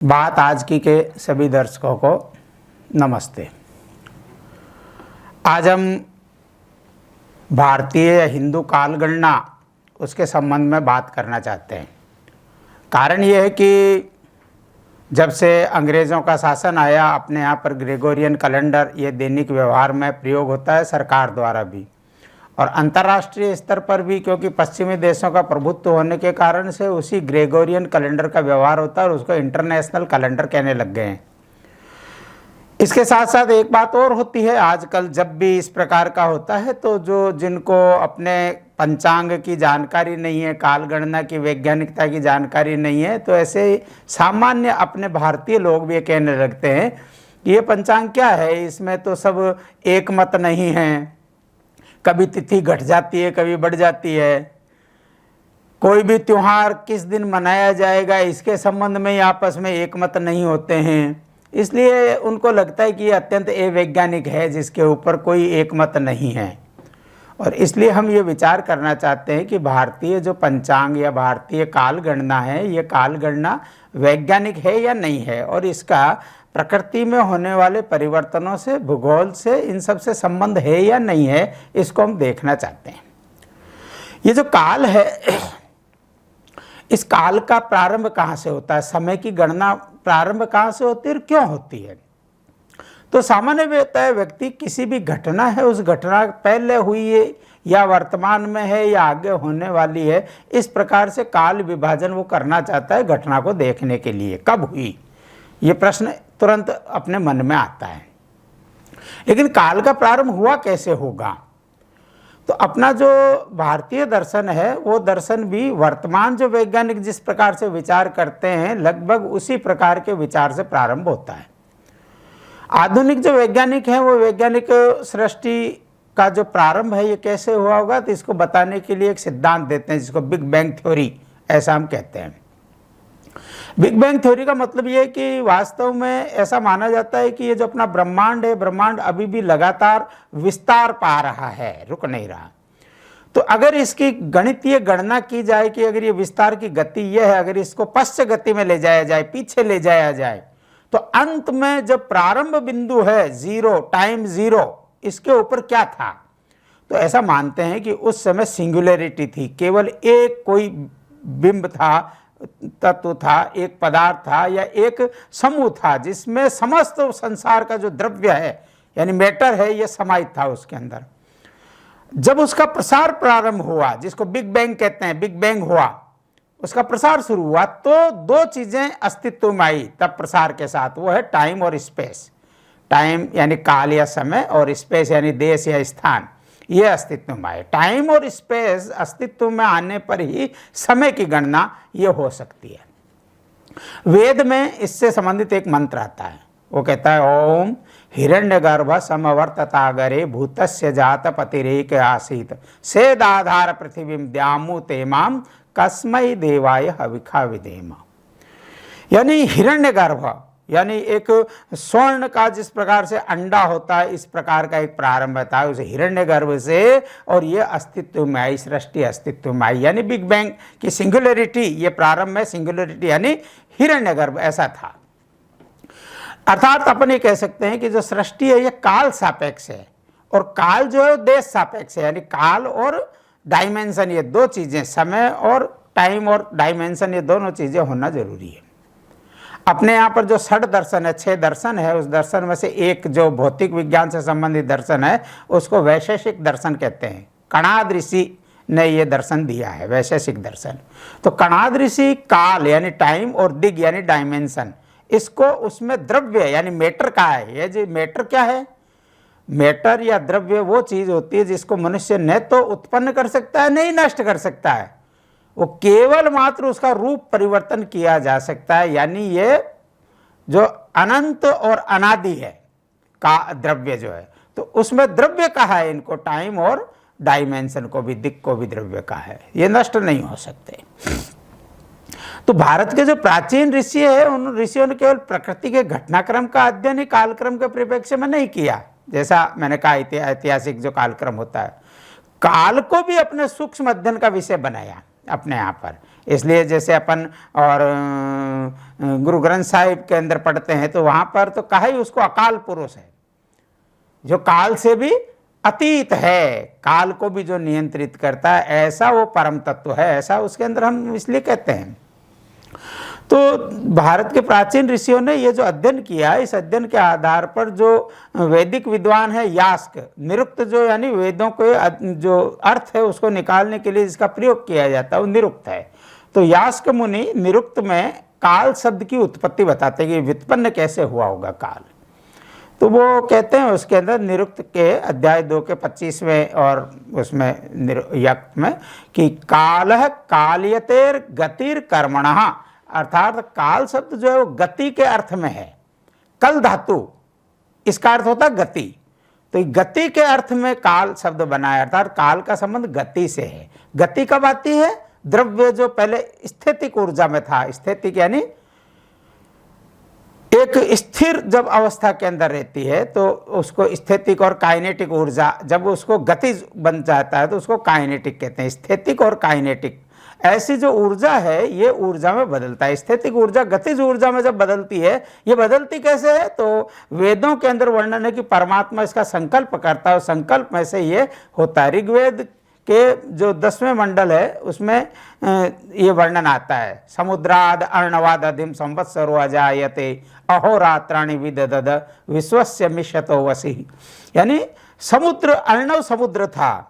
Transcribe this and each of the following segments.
बात आज की के सभी दर्शकों को नमस्ते। आज हम भारतीय हिंदू कालगणना उसके संबंध में बात करना चाहते हैं। कारण ये है कि जब से अंग्रेज़ों का शासन आया, अपने यहाँ पर ग्रेगोरियन कैलेंडर ये दैनिक व्यवहार में प्रयोग होता है सरकार द्वारा भी और अंतर्राष्ट्रीय स्तर पर भी, क्योंकि पश्चिमी देशों का प्रभुत्व होने के कारण से उसी ग्रेगोरियन कैलेंडर का व्यवहार होता है और उसको इंटरनेशनल कैलेंडर कहने लग गए हैं। इसके साथ साथ एक बात और होती है, आजकल जब भी इस प्रकार का होता है तो जिनको अपने पंचांग की जानकारी नहीं है, कालगणना की वैज्ञानिकता की जानकारी नहीं है, तो ऐसे सामान्य अपने भारतीय लोग भी ये कहने लगते हैं कि ये पंचांग क्या है, इसमें तो सब एक मत नहीं है, कभी तिथि घट जाती है, कभी बढ़ जाती है, कोई भी त्यौहार किस दिन मनाया जाएगा इसके संबंध में आपस में एक मत नहीं होते हैं। इसलिए उनको लगता है कि ये अत्यंत अवैज्ञानिक है, जिसके ऊपर कोई एक मत नहीं है। और इसलिए हम ये विचार करना चाहते हैं कि भारतीय जो पंचांग या भारतीय कालगणना है, ये कालगणना वैज्ञानिक है या नहीं है, और इसका प्रकृति में होने वाले परिवर्तनों से, भूगोल से, इन सब से संबंध है या नहीं है, इसको हम देखना चाहते हैं। ये जो काल है, इस काल का प्रारंभ कहाँ से होता है, समय की गणना प्रारंभ कहाँ से होती है और क्यों होती है। तो सामान्य व्यक्ति किसी भी घटना है, उस घटना पहले हुई है या वर्तमान में है या आगे होने वाली है, इस प्रकार से काल विभाजन वो करना चाहता है घटना को देखने के लिए। कब हुई, ये प्रश्न तुरंत अपने मन में आता है। लेकिन काल का प्रारंभ हुआ कैसे होगा, तो अपना जो भारतीय दर्शन है वो दर्शन भी वर्तमान जो वैज्ञानिक जिस प्रकार से विचार करते हैं, लगभग उसी प्रकार के विचार से प्रारंभ होता है। आधुनिक जो वैज्ञानिक हैं वो वैज्ञानिक सृष्टि का जो प्रारंभ है ये कैसे हुआ होगा, तो इसको बताने के लिए एक सिद्धांत देते हैं जिसको बिग बैंग थ्योरी ऐसा हम कहते हैं। बिग बैंग थ्योरी का मतलब ये है कि वास्तव में ऐसा माना जाता है कि ये जो अपना ब्रह्मांड है, ब्रह्मांड अभी भी लगातार विस्तार पा रहा है, रुक नहीं रहा। तो अगर इसकी गणितीय गणना की जाए कि अगर ये विस्तार की गति ये है, अगर इसको पश्च गति में ले जाया जाए, पीछे ले जाया जाए, तो अंत में जब प्रारंभ बिंदु है जीरो, टाइम जीरो, इसके ऊपर क्या था, तो ऐसा मानते हैं कि उस समय सिंगुलरिटी थी, केवल एक कोई बिंब था, तत्व था, एक पदार्थ था या एक समूह था जिसमें समस्त संसार का जो द्रव्य है यानी मैटर है ये समाहित था उसके अंदर। जब उसका प्रसार प्रारंभ हुआ, जिसको बिग बैंग कहते हैं, बिग बैंग हुआ, उसका प्रसार शुरू हुआ, तो दो चीजें अस्तित्व में आई तब प्रसार के साथ, वो है टाइम और स्पेस। टाइम यानी काल या समय और स्पेस यानी देश या स्थान, ये अस्तित्व में आए। टाइम और स्पेस अस्तित्व में आने पर ही समय की गणना ये हो सकती है। वेद में इससे संबंधित एक मंत्र आता है, वो कहता है ओम हिरण्यगर्भ समवर्ततागरे भूतस्य जात पतिरेक आसीत सेदाधार पृथ्वीम द्यामु तेमाम कस्मै देवाय हविखा विधेम। यानी हिरण्यगर्भ यानी एक स्वर्ण का जिस प्रकार से अंडा होता है, इस प्रकार का एक प्रारंभ था उसे हिरण्यगर्भ से, और ये अस्तित्व में आई, सृष्टि अस्तित्व में आई, यानी बिग बैंग की सिंगुलरिटी, ये प्रारंभ में सिंगुलरिटी यानी हिरण्यगर्भ ऐसा था। अर्थात अपन ये कह सकते हैं कि जो सृष्टि है ये काल सापेक्ष है और काल जो है देश सापेक्ष है, यानी काल और डायमेंशन, ये दो चीजें, समय और टाइम और डायमेंशन, ये दोनों चीजें होना जरूरी है। अपने यहाँ पर जो 6 दर्शन है, 6 दर्शन है, उस दर्शन में से एक जो भौतिक विज्ञान से संबंधित दर्शन है उसको वैशेषिक दर्शन कहते हैं। कणाद ऋषि ने ये दर्शन दिया है, वैशेषिक दर्शन। तो कणाद ऋषि काल यानी टाइम और दिग यानी डायमेंशन, इसको उसमें द्रव्य यानी मैटर का है। ये जो मैटर क्या है, मैटर या द्रव्य वो चीज होती है जिसको मनुष्य न तो उत्पन्न कर सकता है, नहीं नष्ट कर सकता है, वो केवल मात्र उसका रूप परिवर्तन किया जा सकता है। यानी ये जो अनंत और अनादि है का द्रव्य जो है, तो उसमें द्रव्य कहा है इनको, टाइम और डायमेंशन को भी, दिक् को भी द्रव्य कहा है, ये नष्ट नहीं हो सकते। तो भारत के जो प्राचीन ऋषि है, उन ऋषियों ने केवल प्रकृति के घटनाक्रम का अध्ययन ही कालक्रम के परिप्रेक्ष्य में नहीं किया, जैसा मैंने कहा ऐतिहासिक जो कालक्रम होता है, काल को भी अपने सूक्ष्म अध्ययन का विषय बनाया अपने यहाँ पर। इसलिए जैसे अपन और गुरु ग्रंथ साहिब के अंदर पढ़ते हैं तो वहाँ पर तो कहा ही उसको अकाल पुरुष है, जो काल से भी अतीत है, काल को भी जो नियंत्रित करता है, ऐसा वो परम तत्व है, ऐसा उसके अंदर हम इसलिए कहते हैं। तो भारत के प्राचीन ऋषियों ने ये जो अध्ययन किया, इस अध्ययन के आधार पर जो वैदिक विद्वान है यास्क, निरुक्त जो यानी वेदों के जो अर्थ है उसको निकालने के लिए जिसका प्रयोग किया जाता है वो निरुक्त है। तो यास्क मुनि निरुक्त में काल शब्द की उत्पत्ति बताते हैं कि व्युत्पन्न कैसे हुआ होगा काल। तो वो कहते हैं उसके अंदर निरुक्त के अध्याय 2 के 25वें और उसमें यक्त में कि कालः काल्यतेर गतिर कर्मणः, अर्थात काल शब्द जो है वो गति के अर्थ में है। कल धातु इसका अर्थ होता है गति, तो गति के अर्थ में काल शब्द बना है, अर्थात काल का संबंध गति से है। गति कब आती है? द्रव्य जो पहले स्थितिक ऊर्जा में था, स्थितिक यानी एक स्थिर जब अवस्था के अंदर रहती है तो उसको स्थितिक और काइनेटिक ऊर्जा, जब उसको गतिज बन जाता है तो उसको काइनेटिक कहते हैं। स्थितिक और काइनेटिक ऐसी जो ऊर्जा है ये ऊर्जा में बदलता है। स्थितिक ऊर्जा गतिज ऊर्जा में जब बदलती है, ये बदलती कैसे है? तो वेदों के अंदर वर्णन है कि परमात्मा इसका संकल्प करता है, संकल्प में से ये होता है। ऋग्वेद के जो 10वें मंडल है उसमें ये वर्णन आता है, समुद्राद अर्णवाद अधिम संवत्सरो अजायते अहोरात्राणि विददद विश्वस्य मिष्यतो वसी। यानी समुद्र, अर्णव समुद्र था,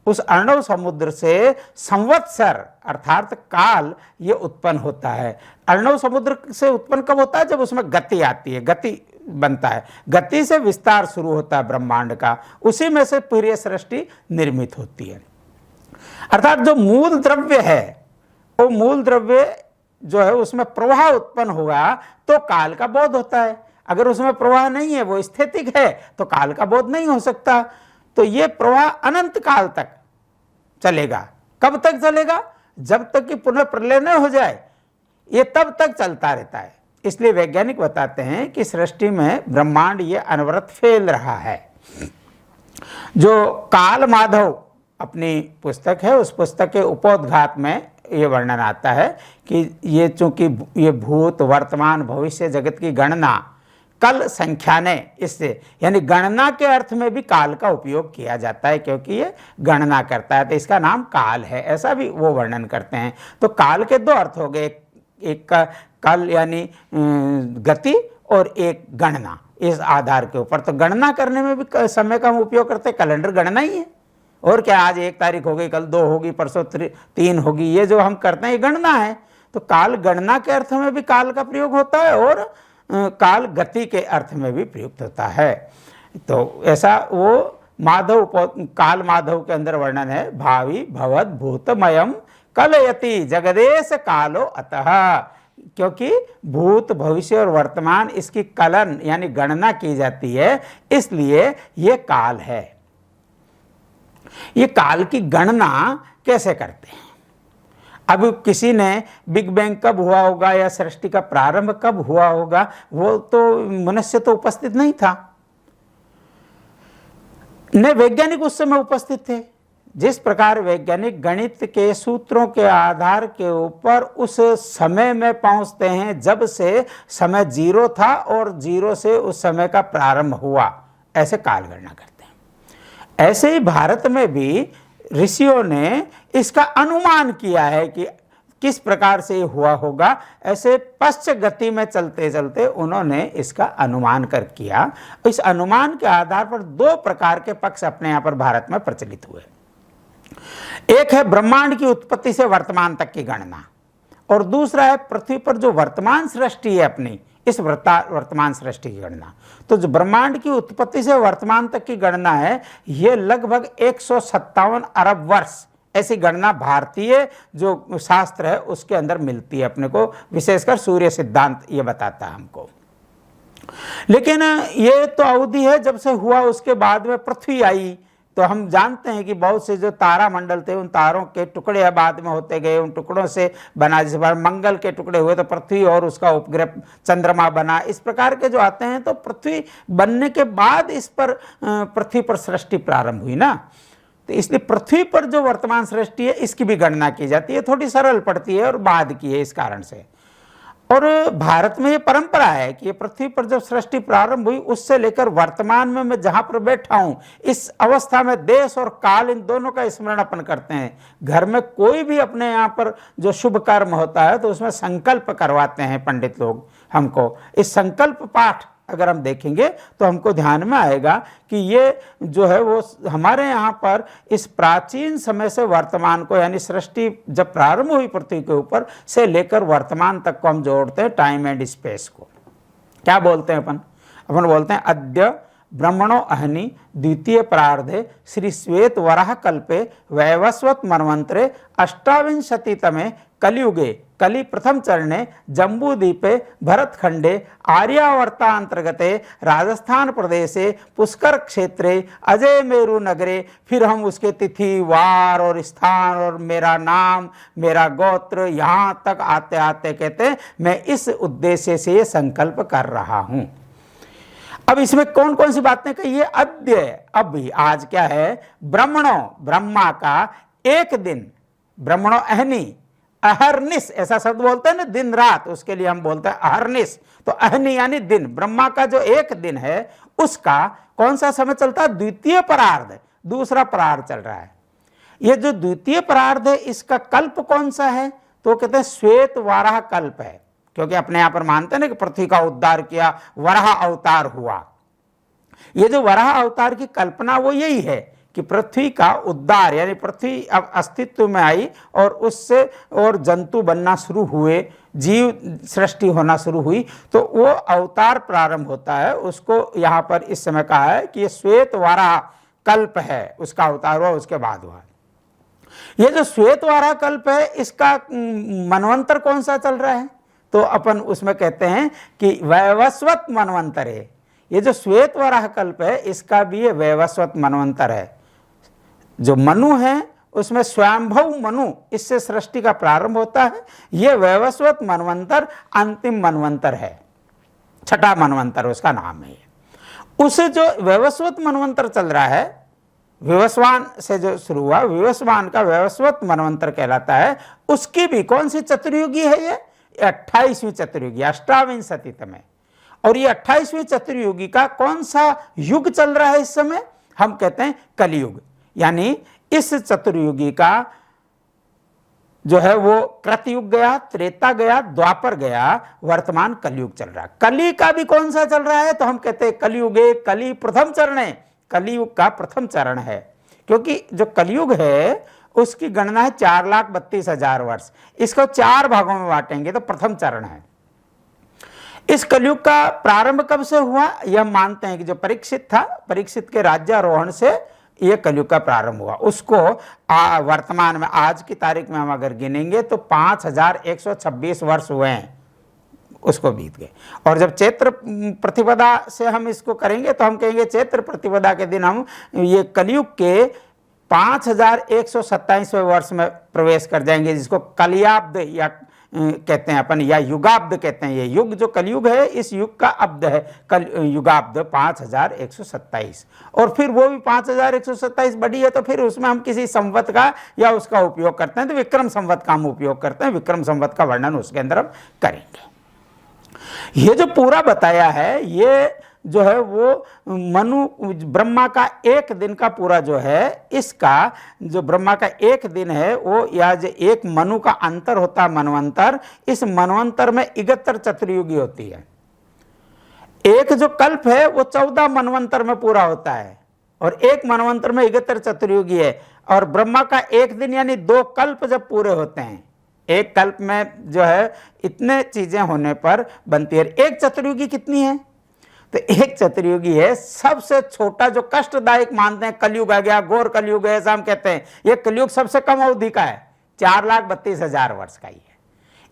उस अर्णव समुद्र से संवत्सर अर्थात काल ये उत्पन्न होता है। अर्णव समुद्र से उत्पन्न कब होता है? जब उसमें गति आती है, गति बनता है, गति से विस्तार शुरू होता है ब्रह्मांड का, उसी में से पूरी सृष्टि निर्मित होती है। अर्थात जो मूल द्रव्य है वो मूल द्रव्य जो है उसमें प्रवाह उत्पन्न होगा तो काल का बोध होता है। अगर उसमें प्रवाह नहीं है, वो स्थितिक है, तो काल का बोध नहीं हो सकता। तो ये प्रवाह अनंत काल तक चलेगा। कब तक चलेगा? जब तक कि पुनः प्रलय न हो जाए, ये तब तक चलता रहता है। इसलिए वैज्ञानिक बताते हैं कि सृष्टि में ब्रह्मांड ये अनवरत फैल रहा है। जो काल माधव अपनी पुस्तक है, उस पुस्तक के उपोद्घात में ये वर्णन आता है कि ये चूंकि ये भूत वर्तमान भविष्य जगत की गणना कल संख्या ने, इससे यानी गणना के अर्थ में भी काल का उपयोग किया जाता है, क्योंकि ये गणना करता है तो इसका नाम काल है, ऐसा भी वो वर्णन करते हैं। तो काल के दो अर्थ हो गए, एक का काल यानी गति और एक गणना, इस आधार के ऊपर। तो गणना करने में भी समय का हम उपयोग करते हैं, कैलेंडर गणना ही है। और क्या, आज 1 तारीख हो गई, कल 2 होगी, परसों 3 होगी, ये जो हम करते हैं ये गणना है। तो काल गणना के अर्थ में भी काल का प्रयोग होता है और काल गति के अर्थ में भी प्रयुक्त होता है। तो ऐसा वो माधव काल माधव के अंदर वर्णन है, भावी भवद भूतमयम कलयति जगदेश कालो अतः, क्योंकि भूत भविष्य और वर्तमान इसकी कलन यानी गणना की जाती है, इसलिए ये काल है। ये काल की गणना कैसे करते हैं? अब किसी ने बिग बैंग कब हुआ होगा या सृष्टि का प्रारंभ कब हुआ होगा, वो तो मनुष्य तो उपस्थित नहीं था, न वैज्ञानिक उस समय उपस्थित थे। जिस प्रकार वैज्ञानिक गणित के सूत्रों के आधार के ऊपर उस समय में पहुंचते हैं जब से समय 0 था और 0 से उस समय का प्रारंभ हुआ, ऐसे काल गणना करते हैं। ऐसे ही भारत में भी ऋषियों ने इसका अनुमान किया है कि किस प्रकार से हुआ होगा। ऐसे पश्च गति में चलते चलते उन्होंने इसका अनुमान कर किया। इस अनुमान के आधार पर 2 प्रकार के पक्ष अपने यहाँ पर भारत में प्रचलित हुए। एक है ब्रह्मांड की उत्पत्ति से वर्तमान तक की गणना, और दूसरा है पृथ्वी पर जो वर्तमान सृष्टि है अपनी, इस वर्तमान सृष्टि की गणना। तो जो ब्रह्मांड की उत्पत्ति से वर्तमान तक की गणना है, ये लगभग 157 अरब वर्ष, ऐसी गणना भारतीय जो शास्त्र है उसके अंदर मिलती है अपने को, विशेषकर सूर्य सिद्धांत ये बताता है हमको। लेकिन ये तो अवधि है जब से हुआ, उसके बाद में पृथ्वी आई। तो हम जानते हैं कि बहुत से जो तारा मंडल थे उन तारों के टुकड़े बाद में होते गए, उन टुकड़ों से बना, जिस बार मंगल के टुकड़े हुए तो पृथ्वी और उसका उपग्रह चंद्रमा बना, इस प्रकार के जो आते हैं। तो पृथ्वी बनने के बाद इस पर पृथ्वी पर सृष्टि प्रारंभ हुई ना। तो इसलिए पृथ्वी पर जो वर्तमान सृष्टि है इसकी भी गणना की जाती है, थोड़ी सरल पड़ती है और बाद की है इस कारण से। और भारत में ये परंपरा है कि ये पृथ्वी पर जब सृष्टि प्रारंभ हुई उससे लेकर वर्तमान में मैं जहां पर बैठा हूं इस अवस्था में देश और काल इन दोनों का स्मरण अपन करते हैं। घर में कोई भी अपने यहाँ पर जो शुभ कर्म होता है तो उसमें संकल्प करवाते हैं पंडित लोग हमको। इस संकल्प पाठ अगर हम देखेंगे तो हमको ध्यान में आएगा कि ये जो है वो हमारे यहाँ पर इस प्राचीन समय से वर्तमान को, यानी सृष्टि जब प्रारंभ हुई पृथ्वी के ऊपर से लेकर वर्तमान तक को हम जोड़ते हैं टाइम एंड स्पेस को। क्या बोलते हैं अपन बोलते हैं अद्य ब्रह्मणो अहनि द्वितीय प्रार्धे श्री श्वेत वराह कल्पे वैवस्वत मन्वंतरे अष्टाविंशतितमे कलियुगे कलि प्रथम चरणे जम्बूद्वीपे भरतखंडे आर्यावर्तांतर्गते राजस्थान प्रदेशे पुष्कर क्षेत्रे अजय मेरु नगरे, फिर हम उसके तिथि वार और स्थान और मेरा नाम मेरा गोत्र यहाँ तक आते आते कहते हैं मैं इस उद्देश्य से ये संकल्प कर रहा हूँ। अब इसमें कौन कौन सी बातें कही है? अद्य अभी आज क्या है? ब्रह्मणो ब्रह्मा का एक दिन, ब्रह्मणो अहनि अहरनिश ऐसा शब्द बोलते हैं ना दिन रात, उसके लिए हम बोलते हैं अहरनिश। तो अहनि यानी दिन, ब्रह्मा का जो एक दिन है उसका कौन सा समय चलता है? द्वितीय परार्ध, दूसरा परार्ध चल रहा है। ये जो द्वितीय परार्ध है इसका कल्प कौन सा है? तो कहते हैं श्वेत वाराह कल्प है, क्योंकि अपने यहां पर मानते हैं ना कि पृथ्वी का उद्धार किया, वराह अवतार हुआ। ये जो वराह अवतार की कल्पना वो यही है कि पृथ्वी का उद्धार, यानी पृथ्वी अब अस्तित्व में आई और उससे और जंतु बनना शुरू हुए, जीव सृष्टि होना शुरू हुई, तो वो अवतार प्रारंभ होता है। उसको यहाँ पर इस समय कहा है कि ये श्वेत वाराह कल्प है, उसका अवतार हुआ उसके बाद हुआ। ये जो श्वेत वाराह कल्प है इसका मनवंतर कौन सा चल रहा है? तो अपन उसमें कहते हैं कि वैवस्वत मनवंतर है। ये जो श्वेत वराह कल्प है इसका भी ये वैवस्वत मनवंतर है। जो मनु है उसमें स्वयंभव मनु, इससे सृष्टि का प्रारंभ होता है। ये वैवस्वत मनवंतर अंतिम मनवंतर है, छठा मनवंतर उसका नाम है। उसे जो वैवस्वत मनवंतर चल रहा है, विवस्वान से जो शुरू हुआ, विवस्वान का वैवस्वत मनवंतर कहलाता है। उसकी भी कौन सी चतुर्युगी है? ये 28वीं चतुर्युगी, अष्टाविंशतितम है। और ये 28वीं चतुर्युगी का कौन सा युग चल रहा है इस समय? हम कहते हैं कलियुग। यानी इस चतुर्युगी का जो है वो कृतयुग गया, त्रेता गया, द्वापर गया, वर्तमान कलियुग चल रहा है। कली का भी कौन सा चल रहा है? तो हम कहते हैं कलियुगे कली प्रथम चरण है, कलियुग का प्रथम चरण है। क्योंकि जो कलियुग है उसकी गणना है 4,32,000 वर्ष। इसको 4 भागों में बांटेंगे तो प्रथम चरण है। इस कलियुग का प्रारंभ कब से हुआ? यह मानते हैं कि जो परीक्षित था, परीक्षित के राज्यारोहण से यह कलियुग का प्रारंभ हुआ। उसको वर्तमान में आज की तारीख में हम अगर गिनेंगे तो 5,126 वर्ष हुए हैं, उसको बीत गए। और जब चैत्र प्रतिपदा से हम इसको करेंगे तो हम कहेंगे चैत्र प्रतिपदा के दिन हम ये कलियुग के 5,127वें वर्ष में प्रवेश कर जाएंगे, जिसको कलियाब्द या कहते हैं अपन, या युगाब्द कहते हैं। ये युग जो कलियुग है इस युग का अब्द है युगाब्द 5,127। और फिर वो भी 5,127 बड़ी है तो फिर उसमें हम किसी संवत का या उसका उपयोग करते हैं, तो विक्रम संवत का हम उपयोग करते हैं। विक्रम संवत का वर्णन उसके अंदर हम करेंगे। ये जो पूरा बताया है ये जो है वो मनु ब्रह्मा का एक दिन का पूरा जो है, इसका जो ब्रह्मा का एक दिन है वो या जो एक मनु का अंतर होता है मनवंतर, इस मनवंतर में 71 चतुर्युगी होती है। एक जो कल्प है वो 14 मनवंतर में पूरा होता है और एक मनवंतर में 71 चतुर्युगी है। और ब्रह्मा का एक दिन यानी 2 कल्प जब पूरे होते हैं, एक कल्प में जो है इतने चीजें होने पर बनती है। एक चतुर्युगी कितनी है? तो एक चतुर्युगी है सबसे छोटा, जो कष्टदायक मानते हैं कलियुग आ गया, घोर कलियुग है ऐसा हम कहते हैं। ये कलियुग सबसे कम अवधि का है, 4,32,000 वर्ष का ही है।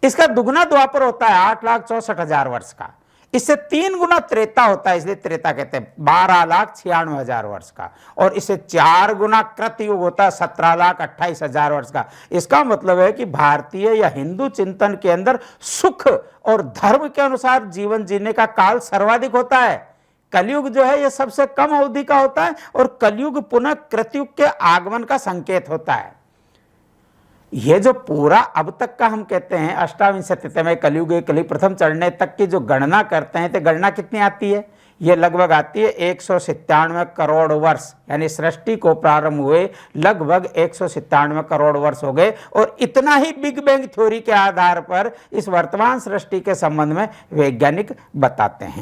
इसका दुगना द्वापर होता है 8,64,000 वर्ष का। इससे 3 गुना त्रेता होता है, इसलिए त्रेता कहते हैं 12,96,000 वर्ष का। और इससे 4 गुना कृतयुग होता है 17,28,000 वर्ष का। इसका मतलब है कि भारतीय या हिंदू चिंतन के अंदर सुख और धर्म के अनुसार जीवन जीने का काल सर्वाधिक होता है। कलयुग जो है ये सबसे कम अवधि का होता है और कलयुग पुनः कृतयुग के आगमन का संकेत होता है। ये जो पूरा अब तक का हम कहते हैं अष्टाविंशतितमे कलयुगे कलि प्रथम चढ़ने तक की जो गणना करते हैं तो गणना कितनी आती है? ये लगभग आती है 197 करोड़ वर्ष, यानी सृष्टि को प्रारंभ हुए लगभग 197 करोड़ वर्ष हो गए। और इतना ही बिग बैंग थ्योरी के आधार पर इस वर्तमान सृष्टि के संबंध में वैज्ञानिक बताते हैं।